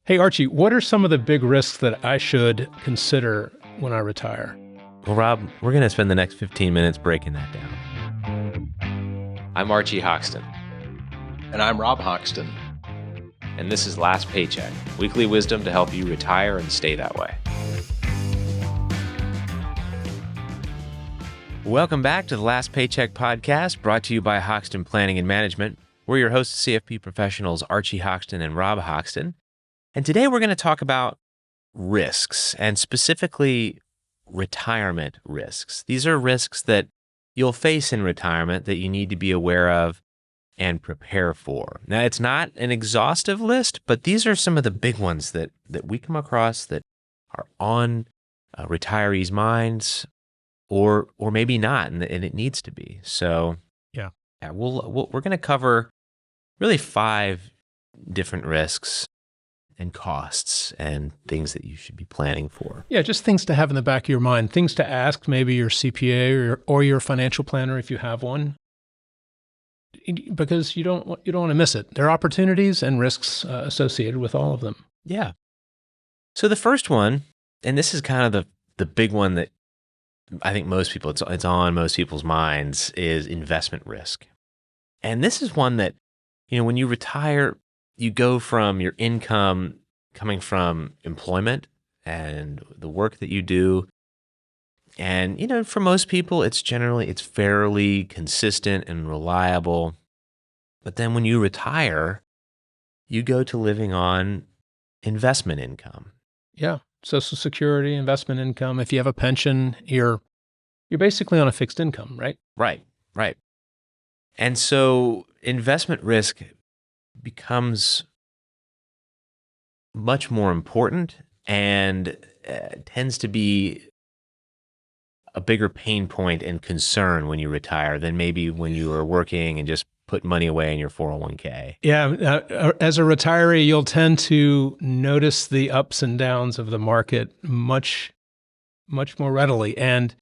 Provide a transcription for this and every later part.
Hey, Archie, what are some of the big risks that I should consider when I retire? Well, Rob, we're going to spend the next 15 minutes breaking that down. I'm Archie Hoxton. And I'm Rob Hoxton. And this is Last Paycheck, weekly wisdom to help you retire and stay that way. Welcome back to the Last Paycheck Podcast, brought to you by Hoxton Planning and Management. We're your hosts, CFP professionals Archie Hoxton and Rob Hoxton. And today we're going to talk about risks, and specifically retirement risks. These are risks that you'll face in retirement that you need to be aware of and prepare for. Now, it's not an exhaustive list, but these are some of the big ones that we come across that are on retirees' minds, or maybe not, and it needs to be. So, yeah, we're going to cover really 5 different risks and costs and things that you should be planning for. Yeah, just things to have in the back of your mind, things to ask maybe your CPA or your financial planner if you have one, because you don't want to miss it. There are opportunities and risks associated with all of them. Yeah. So the first one, and this is kind of the big one that I think most people, it's on most people's minds, is investment risk. And this is one that, when you retire, you go from your income coming from employment and the work that you do. And, for most people, it's fairly consistent and reliable. But then when you retire, you go to living on investment income. Yeah. Social Security, investment income. If you have a pension, you're basically on a fixed income, right? Right. And so investment risk becomes much more important and tends to be a bigger pain point and concern when you retire than maybe when you were working and just put money away in your 401k. Yeah. As a retiree, you'll tend to notice the ups and downs of the market much, much more readily. And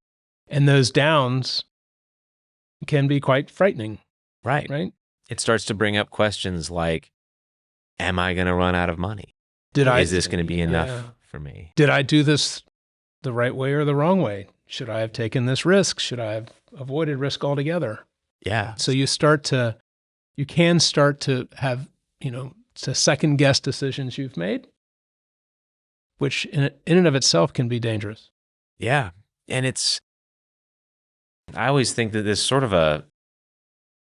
those downs can be quite frightening. Right. It starts to bring up questions like, am I going to run out of money? Is this going to be enough for me? Did I do this the right way or the wrong way? Should I have taken this risk? Should I have avoided risk altogether? Yeah. So you can start to have, to second guess decisions you've made, which in and of itself can be dangerous. Yeah. And I always think that there's sort of a,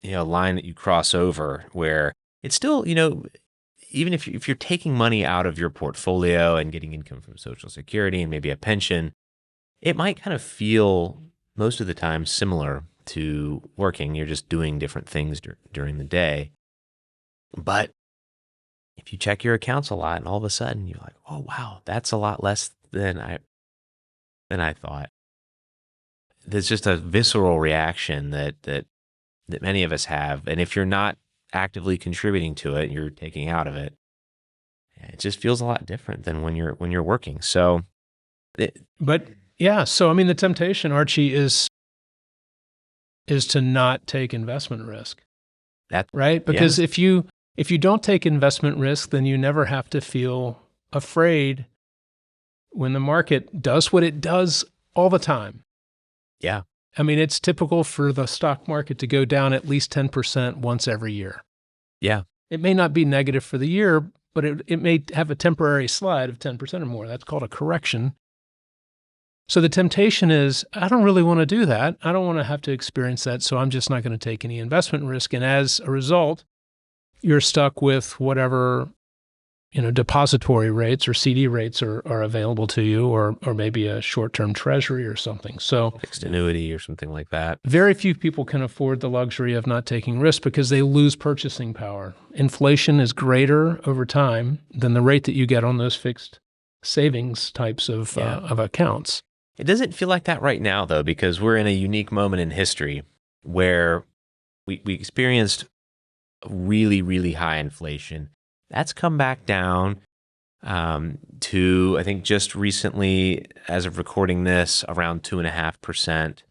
line that you cross over where it's still, even if you're taking money out of your portfolio and getting income from Social Security and maybe a pension, it might kind of feel most of the time similar to working. You're just doing different things during the day. But if you check your accounts a lot and all of a sudden you're like, oh, wow, that's a lot less than I thought. There's just a visceral reaction that many of us have. And if you're not actively contributing to it, you're taking out of it, it just feels a lot different than when you're working. So, the temptation, Archie, is to not take investment risk. That's right. Because if you don't take investment risk, then you never have to feel afraid when the market does what it does all the time. Yeah. It's typical for the stock market to go down at least 10% once every year. Yeah. It may not be negative for the year, but it may have a temporary slide of 10% or more. That's called a correction. So the temptation is, I don't really want to do that. I don't want to have to experience that, so I'm just not going to take any investment risk. And as a result, you're stuck with whatever depository rates or CD rates are available to you, or maybe a short-term treasury or something. So fixed annuity or something like that. Very few people can afford the luxury of not taking risk because they lose purchasing power. Inflation is greater over time than the rate that you get on those fixed savings types of accounts. It doesn't feel like that right now, though, because we're in a unique moment in history where we experienced really, really high inflation. That's come back down to, I think, just recently, as of recording this, around 2.5%.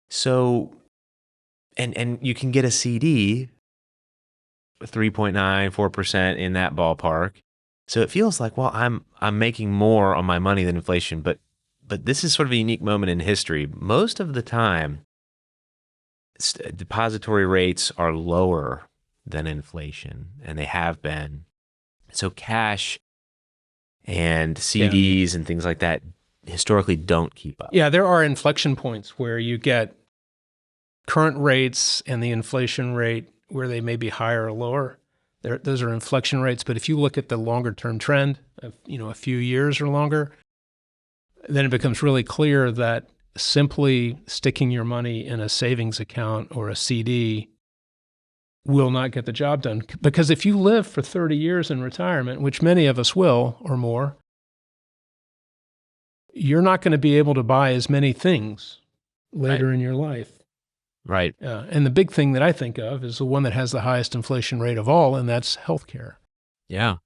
So, and you can get a CD 3.9, 4% in that ballpark. So it feels like, well, I'm making more on my money than inflation, but this is sort of a unique moment in history. Most of the time, depository rates are lower than inflation, and they have been. So cash and CDs and things like that historically don't keep up. Yeah, there are inflection points where you get current rates and the inflation rate where they may be higher or lower. Those are inflection rates. But if you look at the longer term trend of, a few years or longer, then it becomes really clear that simply sticking your money in a savings account or a CD will not get the job done. Because if you live for 30 years in retirement, which many of us will or more, you're not going to be able to buy as many things later in your life. Right. And the big thing that I think of is the one that has the highest inflation rate of all, and that's healthcare. Yeah.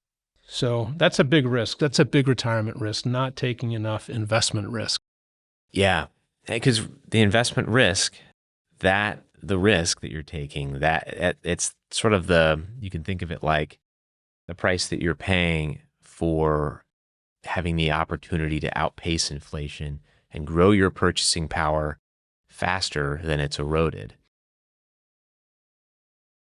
So that's a big risk. That's a big retirement risk, not taking enough investment risk. Yeah. Because the investment risk, the risk that you're taking, it's sort of you can think of it like the price that you're paying for having the opportunity to outpace inflation and grow your purchasing power faster than it's eroded.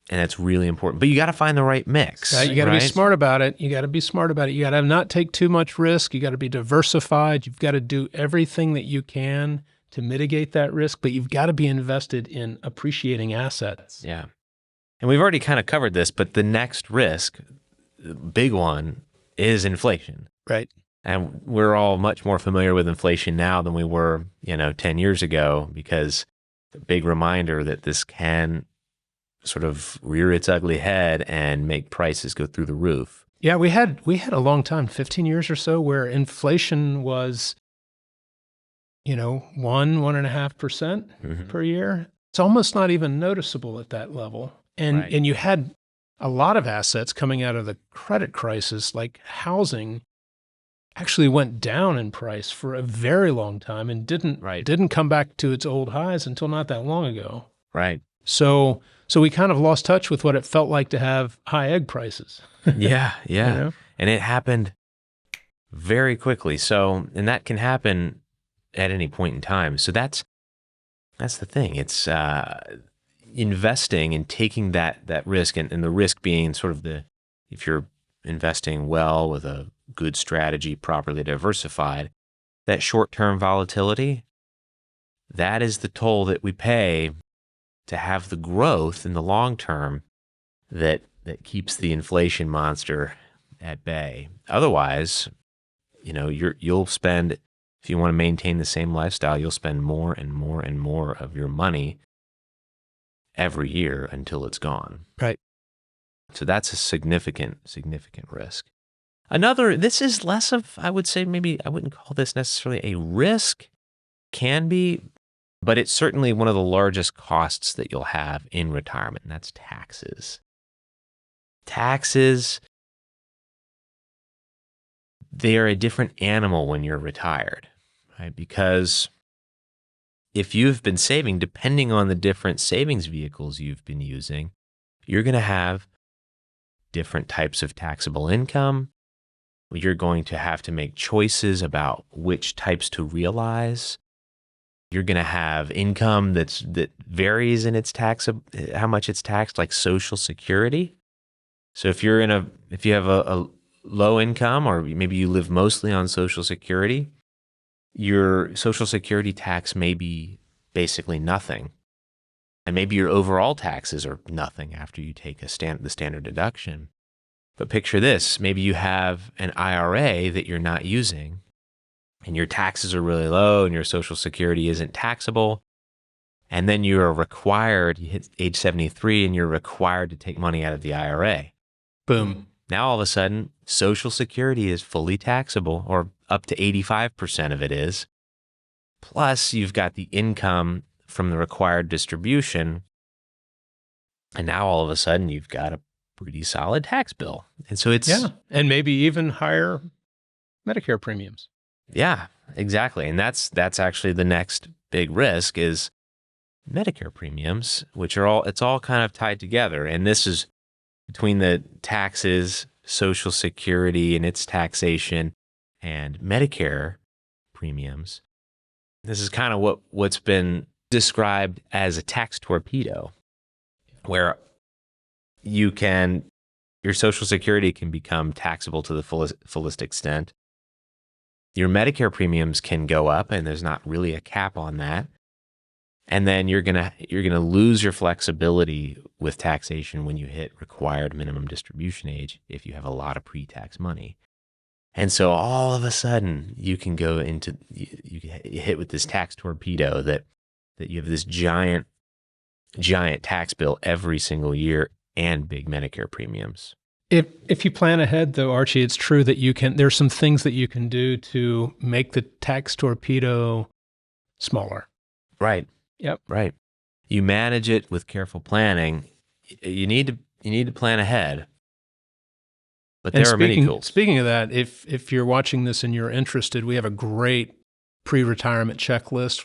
And that's really important. But you got to find the right mix. You got to be smart about it. You got to not take too much risk. You got to be diversified. You've got to do everything that you can to mitigate that risk, but you've got to be invested in appreciating assets. Yeah. And we've already kind of covered this, but the next risk, the big one, is inflation. Right. And we're all much more familiar with inflation now than we were, 10 years ago, because the big reminder that this can sort of rear its ugly head and make prices go through the roof. Yeah, we had a long time, 15 years or so, where inflation was, 1.5% per year. It's almost not even noticeable at that level. And you had a lot of assets coming out of the credit crisis, like housing, actually went down in price for a very long time and didn't come back to its old highs until not that long ago. Right. So we kind of lost touch with what it felt like to have high egg prices. Yeah. And it happened very quickly. So, and that can happen at any point in time. So that's the thing. It's investing and taking that risk, and the risk being sort of if you're investing well with a good strategy, properly diversified, that short-term volatility, that is the toll that we pay to have the growth in the long term that keeps the inflation monster at bay. Otherwise, you'll spend, if you want to maintain the same lifestyle, you'll spend more and more and more of your money every year until it's gone. Right. So that's a significant risk. This is less of, I would say, maybe I wouldn't call this necessarily a risk, can be, but it's certainly one of the largest costs that you'll have in retirement, and that's taxes. Taxes, they are a different animal when you're retired, right? Because if you've been saving, depending on the different savings vehicles you've been using, you're going to have different types of taxable income. You're going to have to make choices about which types to realize. You're going to have income that varies in its how much it's taxed, like Social Security. So if you have a low income, or maybe you live mostly on Social Security, your Social Security tax may be basically nothing. And maybe your overall taxes are nothing after you take the standard deduction. But picture this, maybe you have an IRA that you're not using, and your taxes are really low and your Social Security isn't taxable. And then you hit age 73 and you're required to take money out of the IRA. Boom. Now all of a sudden, Social Security is fully taxable, or up to 85% of it is. Plus, you've got the income from the required distribution. And now all of a sudden, you've got a pretty solid tax bill. And so and maybe even higher Medicare premiums. Yeah, exactly. And that's actually the next big risk is Medicare premiums, which it's all kind of tied together. And this is between the taxes, Social Security and its taxation, and Medicare premiums, this is kind of what's been described as a tax torpedo, where your Social Security can become taxable to the fullest extent. Your Medicare premiums can go up, and there's not really a cap on that. And then you're gonna lose your flexibility with taxation when you hit required minimum distribution age if you have a lot of pre-tax money. And so all of a sudden you can go into you get hit with this tax torpedo that you have this giant tax bill every single year and big Medicare premiums. If you plan ahead, though, Archie, it's true that there's some things that you can do to make the tax torpedo smaller. Right. Yep. Right. You manage it with careful planning. You need to plan ahead. But there are many tools. Speaking of that, if you're watching this and you're interested, we have a great pre-retirement checklist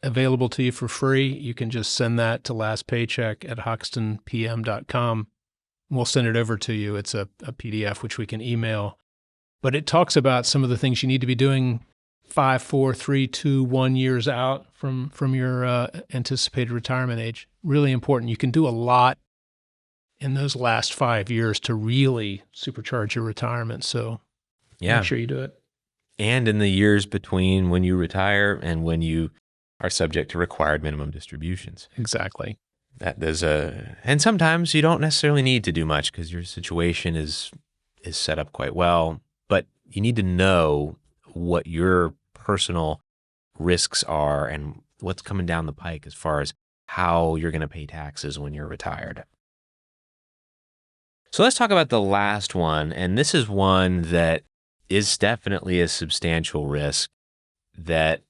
available to you for free. You can just send that to lastpaycheck@hoxtonpm.com. We'll send it over to you. It's a PDF which we can email. But it talks about some of the things you need to be doing 5, 4, 3, 2, 1 years out from your anticipated retirement age. Really important. You can do a lot in those last 5 years to really supercharge your retirement. So make sure you do it. And in the years between when you retire and when you are subject to required minimum distributions. Exactly. And sometimes you don't necessarily need to do much because your situation is set up quite well, but you need to know what your personal risks are and what's coming down the pike as far as how you're going to pay taxes when you're retired. So let's talk about the last one. And this is one that is definitely a substantial risk that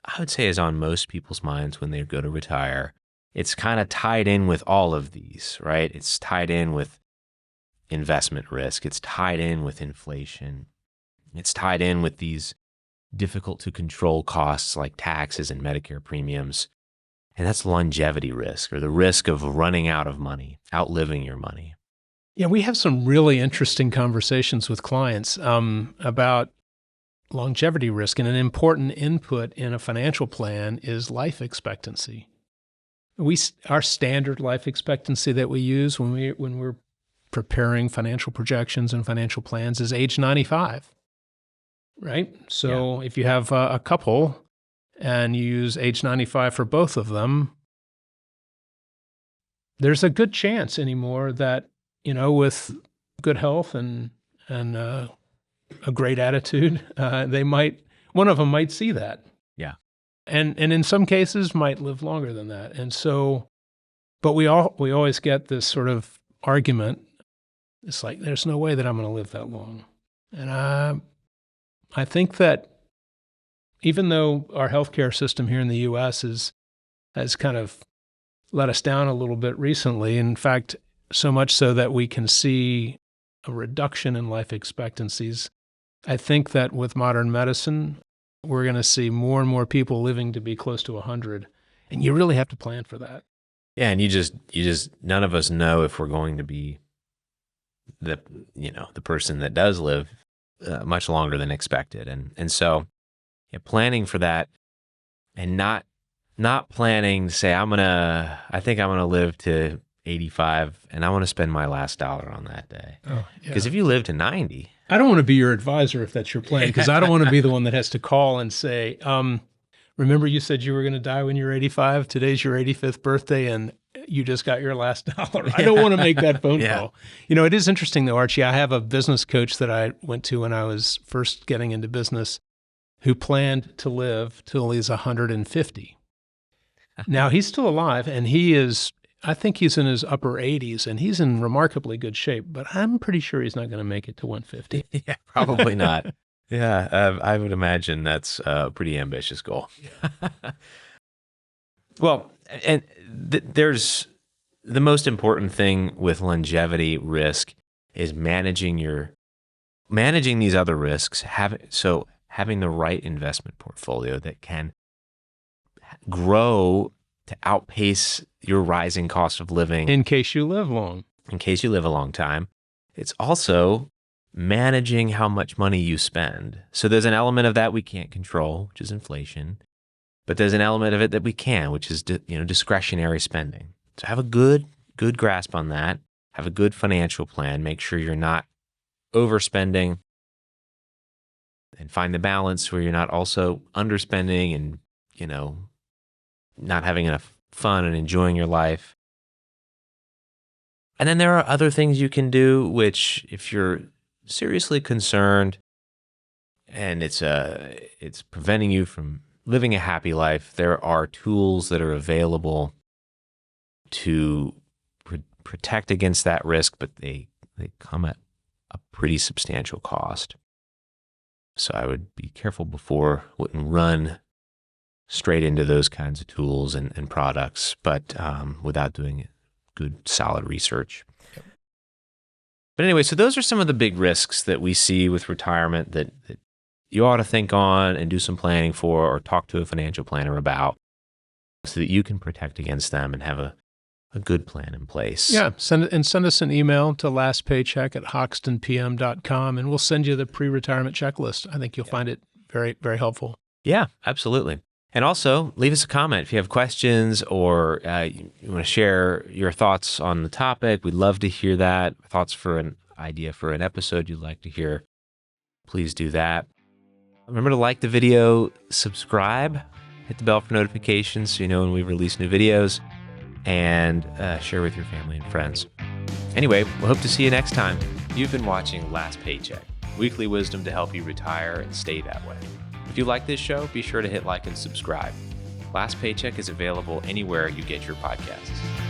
I would say is on most people's minds when they go to retire. It's kind of tied in with all of these, right? It's tied in with investment risk. It's tied in with inflation. It's tied in with these difficult to control costs like taxes and Medicare premiums. And that's longevity risk, or the risk of running out of money, outliving your money. Yeah, we have some really interesting conversations with clients about longevity risk, and an important input in a financial plan is life expectancy. Our standard life expectancy that we use when we're preparing financial projections and financial plans is age 95, right? So if you have a couple and you use age 95 for both of them, there's a good chance anymore that, with good health and a great attitude, one of them might see that. Yeah. And in some cases might live longer than that. And so, but we always get this sort of argument. It's like, there's no way that I'm going to live that long. And I think that even though our healthcare system here in the U.S. has kind of let us down a little bit recently, in fact, so much so that we can see a reduction in life expectancies, I think that with modern medicine, we're going to see more and more people living to be close to 100. And you really have to plan for that. Yeah. And you just, none of us know if we're going to be the person that does live much longer than expected. And so planning for that and not planning to say, I think I'm going to live to 85 and I want to spend my last dollar on that day. Because if you live to 90, I don't want to be your advisor if that's your plan, because I don't want to be the one that has to call and say, remember you said you were going to die when you're 85? Today's your 85th birthday and you just got your last dollar. I don't want to make that phone call. It is interesting though, Archie. I have a business coach that I went to when I was first getting into business who planned to live till he's 150. Now he's still alive and I think he's in his upper 80s and he's in remarkably good shape, but I'm pretty sure he's not going to make it to 150. Yeah, probably not. Yeah, I would imagine that's a pretty ambitious goal. Well, and there's the most important thing with longevity risk is managing these other risks, having the right investment portfolio that can grow to outpace your rising cost of living. In case you live long. in case you live a long time. It's also managing how much money you spend. So there's an element of that we can't control, which is inflation. But there's an element of it that we can, which is discretionary spending. So have a good grasp on that. Have a good financial plan. Make sure you're not overspending, and find the balance where you're not also underspending and, not having enough fun and enjoying your life. And then there are other things you can do, which if you're seriously concerned and it's preventing you from living a happy life, there are tools that are available to protect against that risk, but they come at a pretty substantial cost. So I would be careful wouldn't run straight into those kinds of tools and products, but without doing good, solid research. Yep. But anyway, so those are some of the big risks that we see with retirement that you ought to think on and do some planning for, or talk to a financial planner about, so that you can protect against them and have a good plan in place. Yeah, send us an email to lastpaycheck@hoxtonpm.com, and we'll send you the pre-retirement checklist. I think you'll find it very, very helpful. Yeah, absolutely. And also, leave us a comment if you have questions or you want to share your thoughts on the topic. We'd love to hear that. Thoughts for an idea for an episode you'd like to hear, please do that. Remember to like the video, subscribe, hit the bell for notifications so you know when we release new videos, and share with your family and friends. Anyway, we'll hope to see you next time. You've been watching Last Paycheck, weekly wisdom to help you retire and stay that way. If you like this show, be sure to hit like and subscribe. Last Paycheck is available anywhere you get your podcasts.